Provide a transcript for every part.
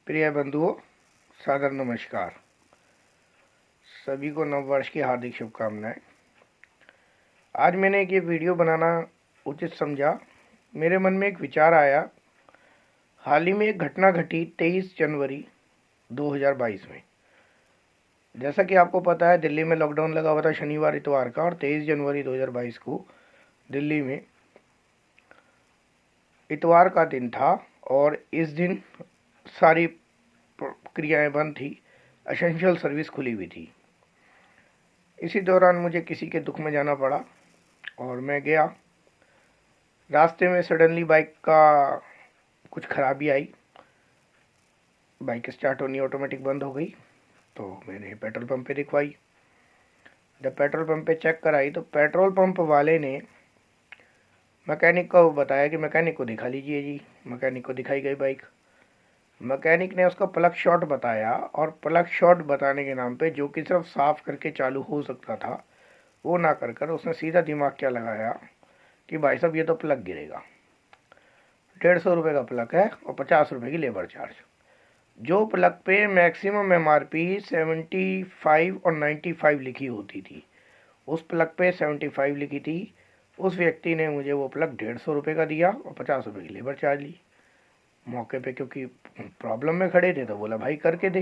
प्रिय बंधुओं, सादर नमस्कार। सभी को नववर्ष की हार्दिक शुभकामनाएं। आज मैंने एक ये वीडियो बनाना उचित समझा। मेरे मन में एक विचार आया। हाल ही में एक घटना घटी 23 जनवरी 2022 में। जैसा कि आपको पता है, दिल्ली में लॉकडाउन लगा हुआ था शनिवार इतवार का, और 23 जनवरी 2022 को दिल्ली में इतवार का दिन था और इस दिन सारी क्रियाएं बंद थी, एसेंशियल सर्विस खुली हुई थी। इसी दौरान मुझे किसी के दुख में जाना पड़ा और मैं गया। रास्ते में सडनली बाइक का कुछ खराबी आई, बाइक स्टार्ट होनी ऑटोमेटिक बंद हो गई। तो मैंने पेट्रोल पंप पे दिखवाई। जब पेट्रोल पंप पे चेक कराई तो पेट्रोल पंप वाले ने मैकेनिक को बताया कि मैकेनिक को दिखा लीजिए जी। मैकेनिक को दिखाई गई बाइक। मैकेनिक ने उसका प्लग शॉट बताया और प्लग शॉट बताने के नाम पे, जो कि सिर्फ साफ करके चालू हो सकता था, वो ना कर उसने सीधा दिमाग क्या लगाया कि भाई साहब ये तो प्लग गिरेगा, 150 रुपये का प्लग है और 50 रुपये की लेबर चार्ज। जो प्लग पे मैक्सिमम MRP 75 और 95 लिखी होती थी, उस प्लग पे 75 लिखी थी। उस व्यक्ति ने मुझे वो प्लग 150 रुपये का दिया और 50 रुपये की लेबर चार्ज ली। मौके पे क्योंकि प्रॉब्लम में खड़े थे तो बोला भाई करके दे।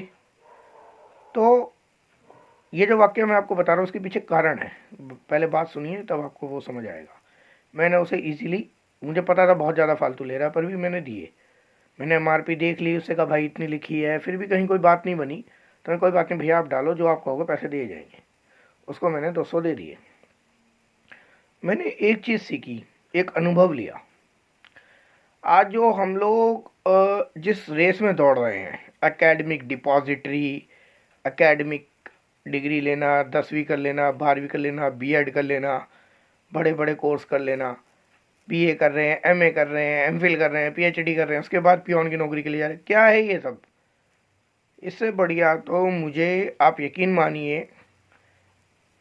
तो ये जो वाक्य मैं आपको बता रहा हूँ उसके पीछे कारण है। पहले बात सुनिए तब आपको वो समझ आएगा। मैंने उसे इजीली, मुझे पता था बहुत ज़्यादा फालतू ले रहा है, पर भी मैंने दिए। मैंने MRP देख ली, उससे कहा भाई इतनी लिखी है, फिर भी कहीं कोई बात नहीं बनी। तो मैं कोई बात नहीं भैया, आप डालो, जो आप कहोगे पैसे दिए जाएंगे। उसको मैंने 200 दे दिए। मैंने एक चीज़ सीखी, एक अनुभव लिया। आज जो हम लोग जिस रेस में दौड़ रहे हैं, एकेडमिक डिपॉजिटरी, एकेडमिक डिग्री लेना, 10वीं कर लेना, 12वीं कर लेना, B.Ed कर लेना, बड़े बड़े कोर्स कर लेना, BA कर रहे हैं, MA कर रहे हैं, MPhil कर रहे हैं, PhD कर रहे हैं, उसके बाद पियोन की नौकरी के लिए जा रहे हैं, क्या है ये सब? इससे बढ़िया तो मुझे, आप यकीन मानिए,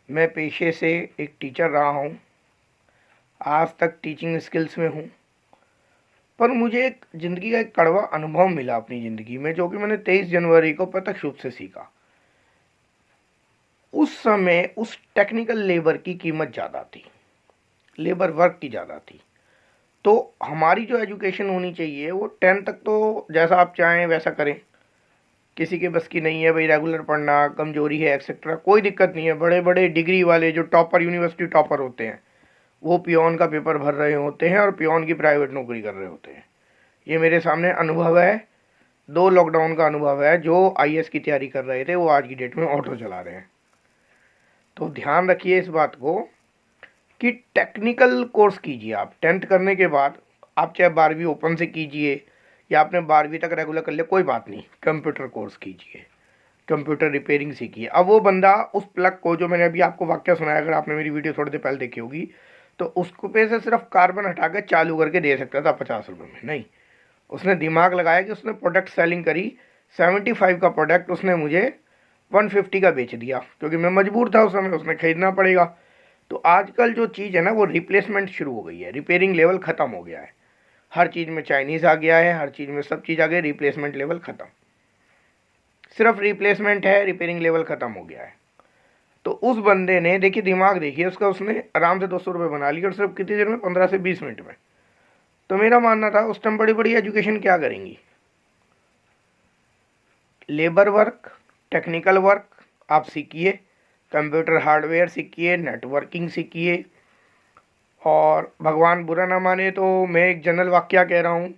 मैं पेशे से एक टीचर रहा हूँ, आज तक टीचिंग स्किल्स में हूँ, पर मुझे एक ज़िंदगी का एक कड़वा अनुभव मिला अपनी ज़िंदगी में, जो कि मैंने 23 जनवरी को प्रत्यक्ष रूप से सीखा। उस समय उस टेक्निकल लेबर की कीमत ज़्यादा थी, लेबर वर्क की ज़्यादा थी। तो हमारी जो एजुकेशन होनी चाहिए वो 10 तक तो जैसा आप चाहें वैसा करें। किसी के बस की नहीं है भाई रेगुलर पढ़ना, कमजोरी है एक्सेट्रा, कोई दिक्कत नहीं है। बड़े बड़े डिग्री वाले जो टॉपर, यूनिवर्सिटी टॉपर होते हैं, वो पियोन का पेपर भर रहे होते हैं और पियोन की प्राइवेट नौकरी कर रहे होते हैं। ये मेरे सामने अनुभव है, 2 लॉकडाउन का अनुभव है। जो IAS की तैयारी कर रहे थे वो आज की डेट में ऑटो चला रहे हैं। तो ध्यान रखिए इस बात को कि टेक्निकल कोर्स कीजिए आप 10th करने के बाद। आप चाहे 12वीं ओपन से कीजिए या आपने 12वीं तक रेगुलर कर लिया, कोई बात नहीं, कंप्यूटर कोर्स कीजिए, कंप्यूटर रिपेयरिंग सीखिए। अब वो बंदा उस प्लग को, जो मैंने अभी आपको वाक्य सुनाया, अगर आपने मेरी वीडियो थोड़ी देर पहले देखी होगी, तो उसको पे से सिर्फ कार्बन हटा के चालू करके दे सकता था 50 रुपये में। नहीं, उसने दिमाग लगाया कि उसने प्रोडक्ट सेलिंग करी। 75 का प्रोडक्ट उसने मुझे 150 का बेच दिया, क्योंकि मैं मजबूर था उस समय, उसने खरीदना पड़ेगा। तो आजकल जो चीज़ है ना, वो रिप्लेसमेंट शुरू हो गई है, रिपेयरिंग लेवल ख़त्म हो गया है। हर चीज़ में चाइनीज़ आ गया है, हर चीज़ में सब चीज़ आ गई, रिप्लेसमेंट लेवल ख़त्म। सिर्फ रिप्लेसमेंट है, रिपेयरिंग लेवल ख़त्म हो गया है। तो उस बंदे ने, देखिए दिमाग देखिए उसका, उसने आराम से 200 रुपये बना लिए और सिर्फ कितनी देर में, 15 से 20 मिनट में। तो मेरा मानना था उस टाइम बड़ी बड़ी एजुकेशन क्या करेंगी, लेबर वर्क, टेक्निकल वर्क आप सीखिए, कंप्यूटर हार्डवेयर सीखिए, नेटवर्किंग सीखिए। और भगवान बुरा ना माने तो मैं एक जनरल वाक्य कह रहा हूँ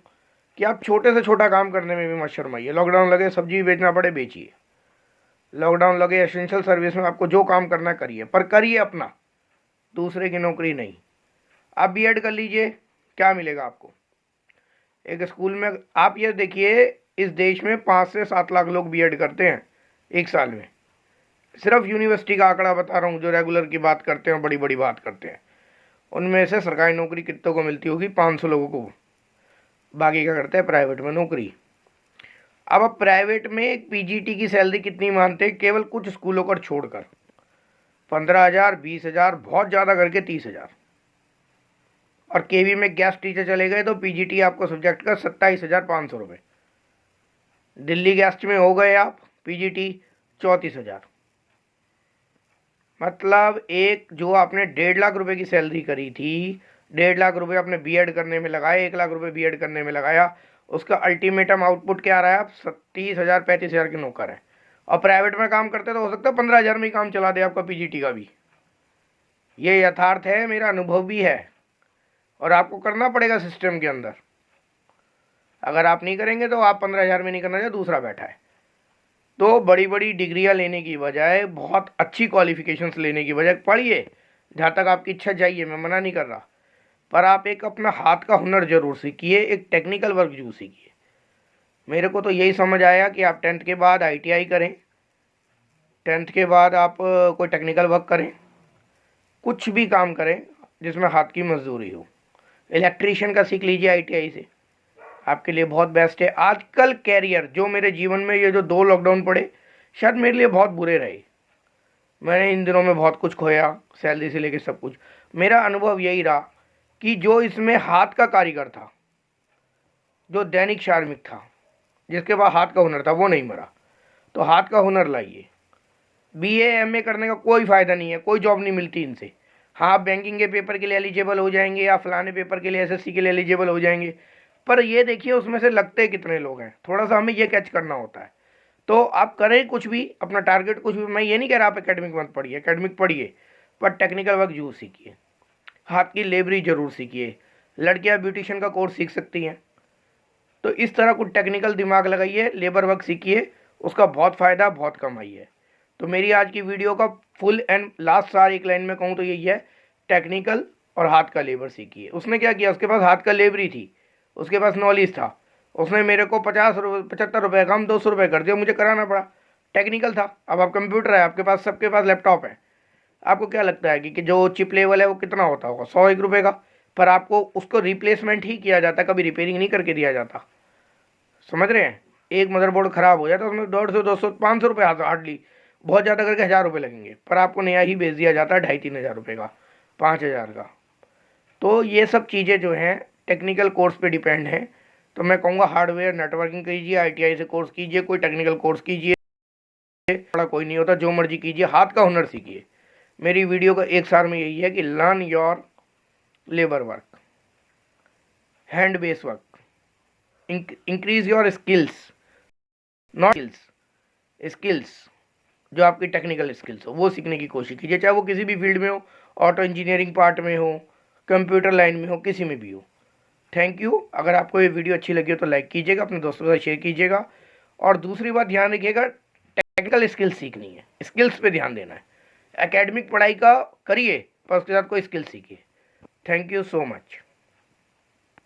कि आप छोटे से छोटा काम करने में भी मत शर्माइए। लॉकडाउन लगे, सब्जी बेचना पड़े बेचिए, लॉकडाउन लगे एसेंशियल सर्विस में आपको जो काम करना करिए, पर करिए अपना, दूसरे की नौकरी नहीं। आप B.Ed कर लीजिए, क्या मिलेगा आपको एक स्कूल में? आप ये देखिए, इस देश में 5 से 7 लाख लोग B.Ed करते हैं एक साल में। सिर्फ यूनिवर्सिटी का आंकड़ा बता रहा हूँ, जो रेगुलर की बात करते हैं, बड़ी बड़ी बात करते हैं, उनमें से सरकारी नौकरी कितनों को मिलती होगी? 500 लोगों को। बाकी क्या करते हैं? प्राइवेट में नौकरी। अब आप प्राइवेट में एक PGT की सैलरी कितनी मानते हैं? केवल कुछ स्कूलों को छोड़कर 15,000, 20,000, बहुत ज़्यादा करके 30,000। और KV में गेस्ट टीचर चले गए तो PGT आपको सब्जेक्ट का 27,500 रुपये। दिल्ली गेस्ट में हो गए आप पीजीटी 34,000। मतलब एक जो आपने 1.5 लाख रुपए की सैलरी करी थी, 1.5 लाख रुपए आपने बीएड करने में लगाया, 1 लाख रुपए बीएड करने में लगाया, उसका अल्टीमेटम आउटपुट क्या आ रहा है? आप 30,000 35,000 के नौकर हैं। और प्राइवेट में काम करते तो हो सकता है 15,000 में ही काम चला दे आपका पीजीटी का भी। ये यथार्थ है, मेरा अनुभव भी है, और आपको करना पड़ेगा सिस्टम के अंदर। अगर आप नहीं करेंगे तो आप 15,000 में नहीं करना चाहिए, दूसरा बैठा है। तो बड़ी बड़ी डिग्रियां लेने की बजाय, बहुत अच्छी क्वालिफिकेशंस लेने की बजाय पढ़िए, जहाँ तक आपकी इच्छा जाइए, मैं मना नहीं कर रहा, पर आप एक अपना हाथ का हुनर जरूर सीखिए, एक टेक्निकल वर्क जरूर सीखिए। मेरे को तो यही समझ आया कि आप 10th के बाद ITI करें, 10th के बाद आप कोई टेक्निकल वर्क करें, कुछ भी काम करें जिसमें हाथ की मजदूरी हो। इलेक्ट्रीशियन का सीख लीजिए ITI से, आपके लिए बहुत बेस्ट है। आजकल कैरियर जो मेरे जीवन में ये जो 2 लॉकडाउन पड़े, शायद मेरे लिए बहुत बुरे रहे। मैंने इन दिनों में बहुत कुछ खोया, सैलरी से लेकर सब कुछ। मेरा अनुभव यही रहा कि जो इसमें हाथ का कारीगर था, जो दैनिक श्रमिक था, जिसके पास हाथ का हुनर था, वो नहीं मरा। तो हाथ का हुनर लाइए। BA MA करने का कोई फ़ायदा नहीं है, कोई जॉब नहीं मिलती इनसे। हाँ, आप बैंकिंग के पेपर के लिए एलिजिबल हो जाएंगे, या फलाने पेपर के लिए SSC के लिए एलिजिबल हो जाएंगे, पर ये देखिए उसमें से लगते कितने लोग हैं, थोड़ा सा हमें ये कैच करना होता है। तो आप करें कुछ भी, अपना टारगेट कुछ भी। मैं ये नहीं कह रहा आप एकेडमिक मत पढ़िए, एकेडमिक पढ़िए, पर टेक्निकल वर्क जरूर सीखिए, हाथ की लेबरी जरूर सीखिए। लड़कियां ब्यूटिशियन का कोर्स सीख सकती हैं। तो इस तरह कुछ टेक्निकल दिमाग लगाइए, लेबर वर्क सीखिए, उसका बहुत फ़ायदा, बहुत कमाई है। तो मेरी आज की वीडियो का फुल एंड लास्ट सार एक लाइन में कहूँ तो यही है, टेक्निकल और हाथ का लेबर सीखिए। उसने क्या किया, उसके पास हाथ का लेबरी थी, उसके पास नॉलेज था, उसने मेरे को 75 रुपये का हम 200 रुपये कर दिया, मुझे कराना पड़ा, टेक्निकल था। अब आप कंप्यूटर है, आपके पास, सबके पास लैपटॉप है, आपको क्या लगता है कि जो चिप लेवल है वो कितना होता होगा? 100-1 रुपये का, पर आपको उसको रिप्लेसमेंट ही किया जाता, कभी रिपेयरिंग नहीं करके दिया जाता। समझ रहे हैं? एक मदरबोर्ड ख़राब हो जाता है, उसमें 150 200 500 रुपये हार्डली, बहुत ज़्यादा करके 1,000 रुपये लगेंगे, पर आपको नया ही भेज दिया जाता है 2,500-3 हज़ार रुपये का, 5,000 का। तो ये सब चीज़ें जो हैं टेक्निकल कोर्स पे डिपेंड हैं। तो मैं कहूँगा हार्डवेयर नेटवर्किंग कीजिए, ITI से कोर्स कीजिए, कोई टेक्निकल कोर्स कीजिए, बड़ा कोई नहीं होता, जो मर्जी कीजिए, हाथ का हुनर सीखिए। मेरी वीडियो का एक सार में यही है कि learn your labour work, hand base work, increase your skills, not skills जो आपकी टेक्निकल स्किल्स हो वो सीखने की कोशिश कीजिए, चाहे वो किसी भी फील्ड में हो, ऑटो इंजीनियरिंग पार्ट में हो, कंप्यूटर लाइन में हो, किसी में भी हो। Thank you. अगर आपको ये वीडियो अच्छी लगी हो तो लाइक कीजिएगा, अपने दोस्तों के साथ शेयर कीजिएगा, और दूसरी बात ध्यान रखिएगा, टेक्निकल स्किल्स सीखनी है, स्किल्स पे ध्यान देना है। एकेडमिक पढ़ाई का करिए, पर उसके साथ कोई स्किल सीखिए। Thank you so much.